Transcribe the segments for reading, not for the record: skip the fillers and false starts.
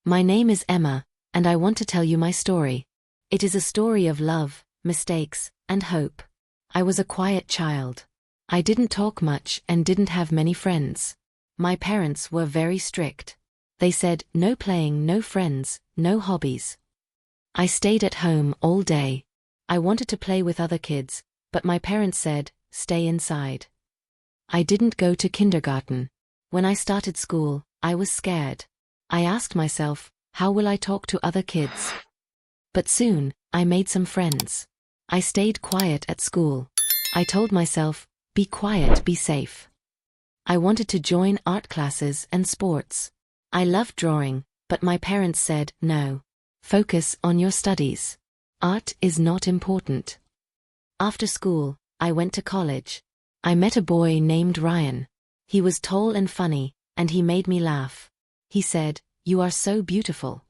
My name is Emma, and I want to tell you my story. It is a story of love, mistakes, and hope. I was a quiet child. I didn't talk much and didn't have many friends. My parents were very strict. They said, no playing, no friends, no hobbies. I stayed at home all day. I wanted to play with other kids, but my parents said, stay inside. I didn't go to kindergarten. When I started school, I was scared. I asked myself, how will I talk to other kids? But soon, I made some friends. I stayed quiet at school. I told myself, be quiet, be safe. I wanted to join art classes and sports. I loved drawing, but my parents said, no. Focus on your studies. Art is not important. After school, I went to college. I met a boy named Ryan. He was tall and funny, and he made me laugh. He said, you are so beautiful.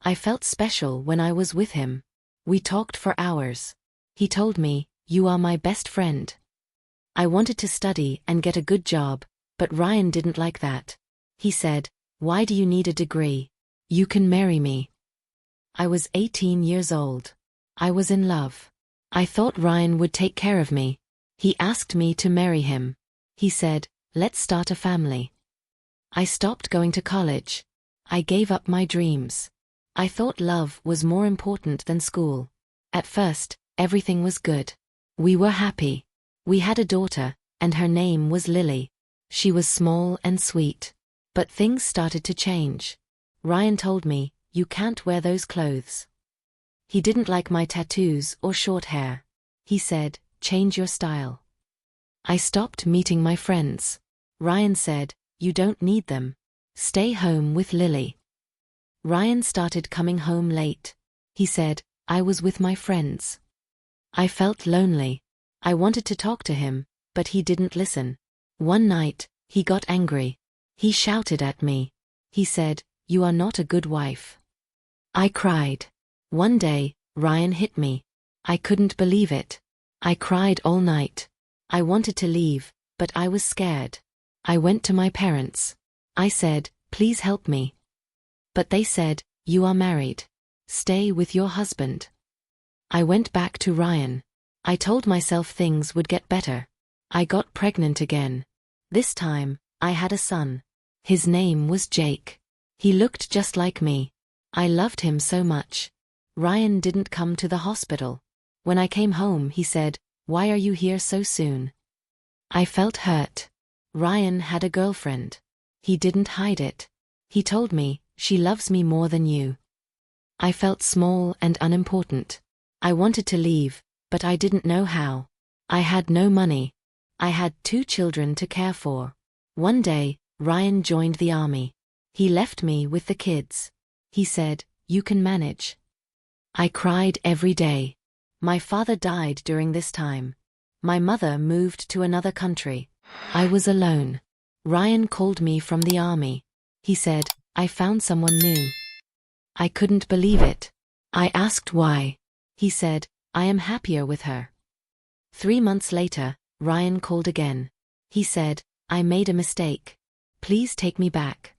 I felt special when I was with him. We talked for hours. He told me, you are my best friend. I wanted to study and get a good job, but Ryan didn't like that. He said, why do you need a degree? You can marry me. I was 18 years old. I was in love. I thought Ryan would take care of me. He asked me to marry him. He said, let's start a family. I stopped going to college. I gave up my dreams. I thought love was more important than school. At first, everything was good. We were happy. We had a daughter, and her name was Lily. She was small and sweet. But things started to change. Ryan told me, you can't wear those clothes. He didn't like my tattoos or short hair. He said, change your style. I stopped meeting my friends. Ryan said, you don't need them. Stay home with Lily. Ryan started coming home late. He said, I was with my friends. I felt lonely. I wanted to talk to him, but he didn't listen. One night, he got angry. He shouted at me. He said, you are not a good wife. I cried. One day, Ryan hit me. I couldn't believe it. I cried all night. I wanted to leave, but I was scared. I went to my parents. I said, please help me. But they said, you are married. Stay with your husband. I went back to Ryan. I told myself things would get better. I got pregnant again. This time, I had a son. His name was Jake. He looked just like me. I loved him so much. Ryan didn't come to the hospital. When I came home, he said, why are you here so soon? I felt hurt. Ryan had a girlfriend. He didn't hide it. He told me, she loves me more than you. I felt small and unimportant. I wanted to leave, but I didn't know how. I had no money. I had 2 children to care for. One day, Ryan joined the army. He left me with the kids. He said, you can manage. I cried every day. My father died during this time. My mother moved to another country. I was alone. Ryan called me from the army. He said, I found someone new. I couldn't believe it. I asked why. He said, I am happier with her. 3 months later, Ryan called again. He said, I made a mistake. Please take me back.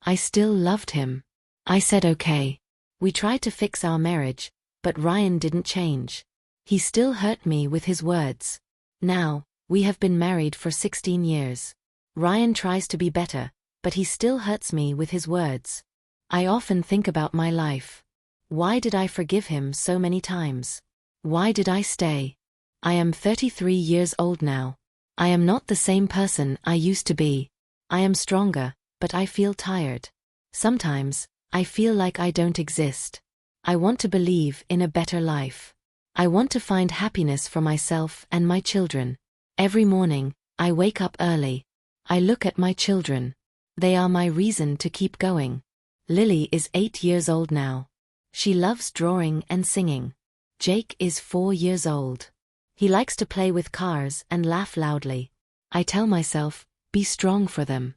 I still loved him. I said okay. We tried to fix our marriage, but Ryan didn't change. He still hurt me with his words. Now, we have been married for 16 years. Ryan tries to be better, but he still hurts me with his words. I often think about my life. Why did I forgive him so many times? Why did I stay? I am 33 years old now. I am not the same person I used to be. I am stronger, but I feel tired. Sometimes, I feel like I don't exist. I want to believe in a better life. I want to find happiness for myself and my children. Every morning, I wake up early. I look at my children. They are my reason to keep going. Lily is 8 years old now. She loves drawing and singing. Jake is 4 years old. He likes to play with cars and laugh loudly. I tell myself, be strong for them.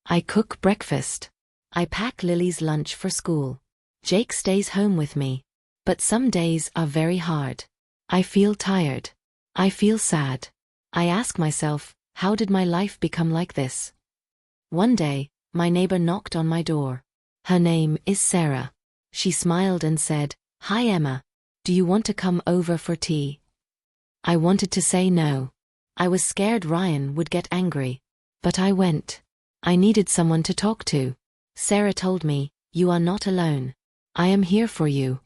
I cook breakfast. I pack Lily's lunch for school. Jake stays home with me. But some days are very hard. I feel tired. I feel sad. I ask myself, how did my life become like this? One day, my neighbor knocked on my door. Her name is Sarah. She smiled and said, "Hi Emma. Do you want to come over for tea?" I wanted to say no. I was scared Ryan would get angry. But I went. I needed someone to talk to. Sarah told me, "You are not alone. I am here for you."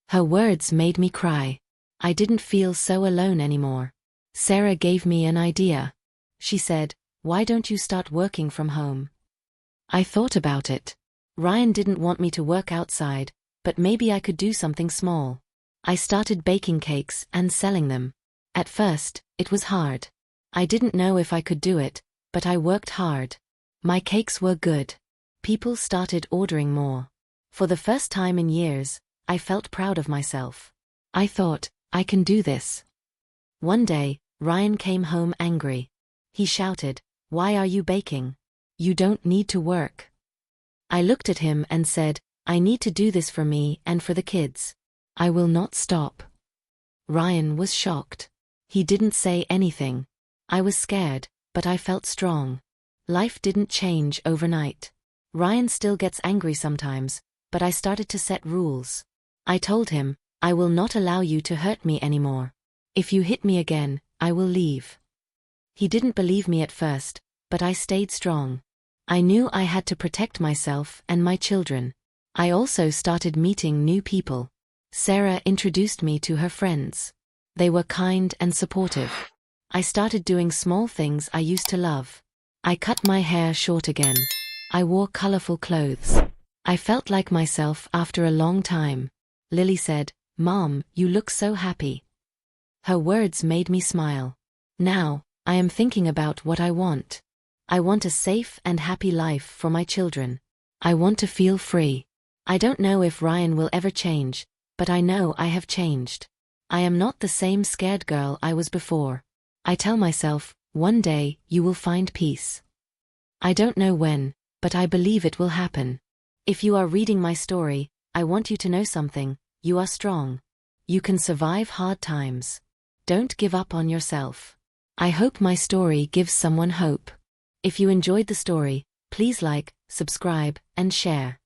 Her words made me cry. I didn't feel so alone anymore. Sarah gave me an idea. She said, "Why don't you start working from home?" I thought about it. Ryan didn't want me to work outside, but maybe I could do something small. I started baking cakes and selling them. At first, it was hard. I didn't know if I could do it, but I worked hard. My cakes were good. People started ordering more. For the first time in years, I felt proud of myself. I thought, I can do this. One day, Ryan came home angry. He shouted, "Why are you baking? You don't need to work." I looked at him and said, "I need to do this for me and for the kids. I will not stop." Ryan was shocked. He didn't say anything. I was scared, but I felt strong. Life didn't change overnight. Ryan still gets angry sometimes, but I started to set rules. I told him, "I will not allow you to hurt me anymore. If you hit me again, I will leave." He didn't believe me at first, but I stayed strong. I knew I had to protect myself and my children. I also started meeting new people. Sarah introduced me to her friends. They were kind and supportive. I started doing small things I used to love. I cut my hair short again. I wore colorful clothes. I felt like myself after a long time. Lily said, "Mom, you look so happy." Her words made me smile. Now, I am thinking about what I want. I want a safe and happy life for my children. I want to feel free. I don't know if Ryan will ever change, but I know I have changed. I am not the same scared girl I was before. I tell myself, one day, you will find peace. I don't know when, but I believe it will happen. If you are reading my story, I want you to know something: you are strong. You can survive hard times. Don't give up on yourself. I hope my story gives someone hope. If you enjoyed the story, please like, subscribe, and share.